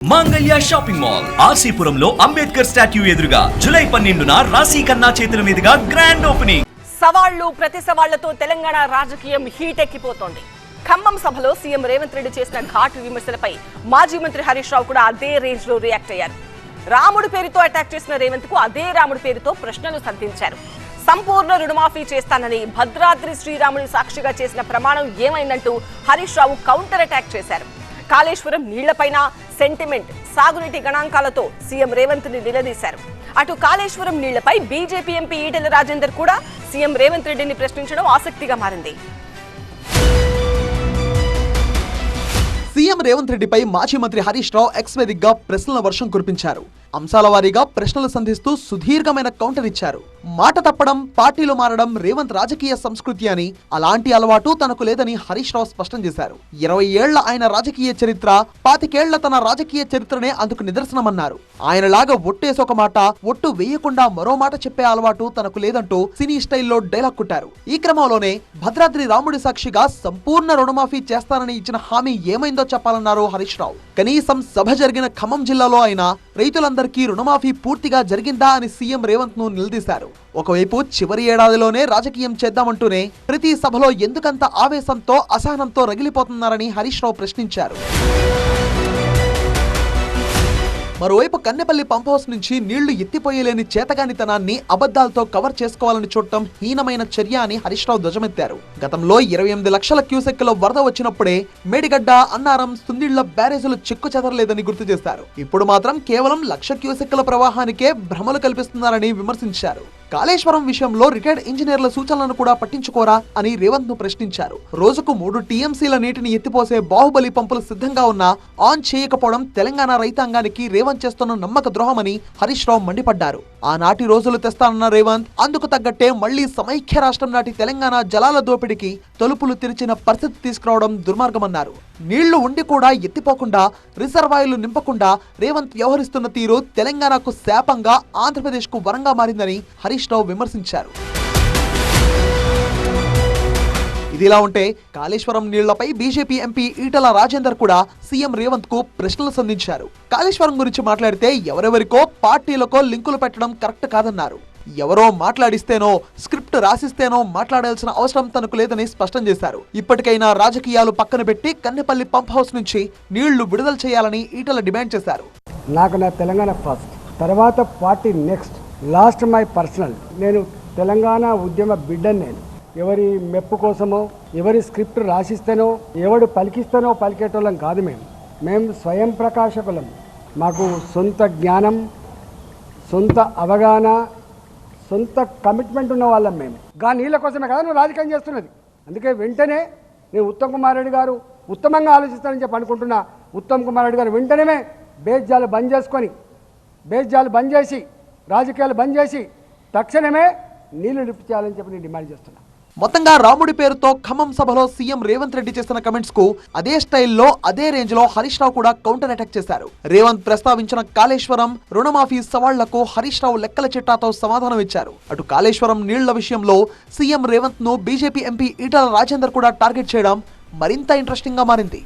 మాంగళ్య shopping mall ఆర్సీపురంలో Ambedkar statue ఎదురుగా July 12న రాశి ఖన్నా చేతుల మీదుగా గ్రాండ్ ఓపెనింగ్. సవాళ్లు ప్రతి సవాళ్లతో తెలంగాణ రాజకీయం హీట్ ఎక్కిపోతోంది. ఖమ్మం సభలో సీఎం రేవంత్ రెడ్డి చేసిన ఘాటు విమర్శలపై మాజీ మంత్రి హరీష్ రావు కూడా అదే రేంజ్ లో రియాక్ట్ అయ్యారు. రాముడి పేరుతో అటాక్ చేసిన రేవంత్ కు అదే రాముడి పేరుతో ప్రశ్నలు సంధించారు. సంపూర్ణ రుణమాఫీ చేస్తానని భద్రాద్రి శ్రీరాముడి సాక్షిగా చేసిన ప్రమాణం ఏమైందంటూ హరీష్ రావు కౌంటర్ అటాక్ చేశారు. కాళేశ్వరం నీళ్లపైన సెంటిమెంట్, సాగునీటి గణాంకాలతో సీఎం రేవంత్ ని నిలదీశారు. అటు కాళేశ్వరం నీళ్లపై బీజేపీ ఎంపీ ఈటెల రాజేందర్ కూడా సీఎం రేవంత్ రెడ్డిని ప్రశ్నించడం ఆసక్తిగా మారింది. సీఎం రేవంత్ రెడ్డిపై మాజీ మంత్రి హరీష్ రావు ఎక్స్ వేదికగా ప్రశ్నల వర్షం కురిపించారు. అంశాల వారీగా ప్రశ్నలు సంధిస్తూ సుదీర్ఘమైన కౌంటర్ ఇచ్చారు. మాట తప్పడం, పార్టీలు మారడం రేవంత్ రాజకీయ సంస్కృతి అని, అలాంటి అలవాటు తనకు లేదని హరీష్ రావు స్పష్టం చేశారు. 20 ఏళ్ల ఆయన రాజకీయ చరిత్ర, 25 ఏళ్ల తన రాజకీయ చరిత్రనే అందుకు నిదర్శనమన్నారు. ఆయనలాగా ఒట్టేసి ఒక మాట, ఒట్టు వేయకుండా మరో మాట చెప్పే అలవాటు తనకు లేదంటూ సినీ స్టైల్లో డైలాగ్ కుట్టారు. ఈ క్రమంలోనే భద్రాద్రి రాముడి సాక్షిగా సంపూర్ణ రుణమాఫీ చేస్తానని ఇచ్చిన హామీ ఏమైందో చెప్పాలన్నారు హరీష్ రావు. కనీసం సభ జరిగిన ఖమ్మం జిల్లాలో అయినా రైతులందరికీ రుణమాఫీ పూర్తిగా జరిగిందా అని సీఎం రేవంత్ ను నిలదీశారు. ఒకవైపు చివరి ఏడాదిలోనే రాజకీయం చేద్దామంటూనే ప్రతి సభలో ఎందుకంత ఆవేశంతో, అసహనంతో రగిలిపోతున్నారని హరీష్ రావు ప్రశ్నించారు. మరోవైపు కన్నెపల్లి పంప్ హౌస్ నుంచి నీళ్లు ఎత్తిపోయలేని చేతగానితనాన్ని అబద్దాలతో కవర్ చేసుకోవాలని చూడటం హీనమైన చర్య అని హరీష్ రావు ధ్వజమెత్తారు. గతంలో 28 లక్షల క్యూసెక్కుల వరద వచ్చినప్పుడే మేడిగడ్డ, అన్నారం, సుందిళ్ల బ్యారేజీలు చెక్కు చెదరలేదని గుర్తు చేశారు. ఇప్పుడు మాత్రం కేవలం 1,00,000 క్యూసెక్కుల ప్రవాహానికే భ్రమలు కల్పిస్తున్నారని విమర్శించారు. కాళేశ్వరం విషయంలో రిటైర్డ్ ఇంజనీర్ల సూచనలను కూడా పట్టించుకోరా అని రేవంత్ ను ప్రశ్నించారు. రోజుకు 3 టీఎంసీల నీటిని ఎత్తిపోసే బాహుబలి పంపులు సిద్ధంగా ఉన్నా ఆన్ చేయకపోవడం తెలంగాణ రైతాంగానికి రేవంత్ చేస్తున్న నమ్మక ద్రోహమని హరీష్ రావు మండిపడ్డారు. ఆనాటి రోజులు తెస్తానన్న రేవంత్ అందుకు తగ్గట్టే మళ్లీ సమైక్య రాష్ట్రం నాటి తెలంగాణ జలాల దోపిడికి తలుపులు తెరిచిన పరిస్థితి తీసుకురావడం దుర్మార్గమన్నారు. నీళ్లు ఉండి కూడా ఎత్తిపోకుండా, రిజర్వాయర్లు నింపకుండా రేవంత్ వ్యవహరిస్తున్న తీరు తెలంగాణకు శాపంగా, ఆంధ్రప్రదేశ్ కు వరంగా మారిందని హరీష్ రావు విమర్శించారు. ఇదిలా ఉంటే కాళేశ్వరం నీళ్లపై బీజేపీ ఎంపీ ఈటెల రాజేందర్ కూడా సీఎం రేవంత్ కు ప్రశ్నలు సంధించారు. కాళేశ్వరం గురించి మాట్లాడితే ఎవరెవరికో, పార్టీలకో లింకులు పెట్టడం కరెక్ట్ కాదన్నారు. ఎవరో మాట్లాడిస్తేనో, స్క్రిప్ట్ రాసిస్తేనో మాట్లాడాల్సిన అవసరం తనకు లేదని స్పష్టం చేశారు. ఇప్పటికైనా రాజకీయాలు పక్కన పెట్టి కన్నెపల్లి పంప్ హౌస్ నుంచి నీళ్లు విడుదల చేయాలని ఈటెల డిమాండ్ చేశారు. నాకు నా తెలంగాణ ఫస్ట్, తర్వాత party next, lost my personal. నేను తెలంగాణ ఉద్యమ బిడ్డని. నేను ఎవరి మెప్పు కోసమో, ఎవరి స్క్రిప్ట్ రాసిస్తేనో, ఎవడు పలికిస్తేనో పలికేటోళ్ళం కాదు. మేము స్వయం ప్రకాశకులం. మాకు సొంత జ్ఞానం, సొంత అవగాహన, సొంత కమిట్మెంట్ ఉన్న వాళ్ళం. మేము నీళ్ళ కోసమే కదా నువ్వు రాజకీయం చేస్తున్నది. అందుకే వెంటనే నేను ఉత్తమ్ కుమార్ రెడ్డి గారు ఉత్తమంగా ఆలోచిస్తానని చెప్పి అనుకుంటున్నా. ఉత్తమ్ కుమార్ రెడ్డి గారు వెంటనే బేజ్జాలు బంద్ చేసి రాజకీయాలు బంద్ చేసి తక్షణమే నీళ్లు లిఫ్ట్ చేయాలని చెప్పి నేను డిమాండ్ చేస్తున్నా. మొత్తంగా రాముడి పేరుతో ఖమ్మం సభలో సీఎం రేవంత్ రెడ్డి చేసిన కమెంట్స్ కు అదే స్టైల్లో, అదే రేంజ్ లో హరీష్ రావు కూడా కౌంటర్ అటాక్ చేశారు. రేవంత్ ప్రస్తావించిన కాళేశ్వరం రుణమాఫీ సవాళ్లకు హరీష్ రావు లెక్కల చిట్టాతో సమాధానం ఇచ్చారు. అటు కాళేశ్వరం నీళ్ల విషయంలో సీఎం రేవంత్ ను బీజేపీ ఎంపీ ఈటెల రాజేందర్ కూడా టార్గెట్ చేయడం మరింత ఇంట్రెస్టింగ్ గా మారింది.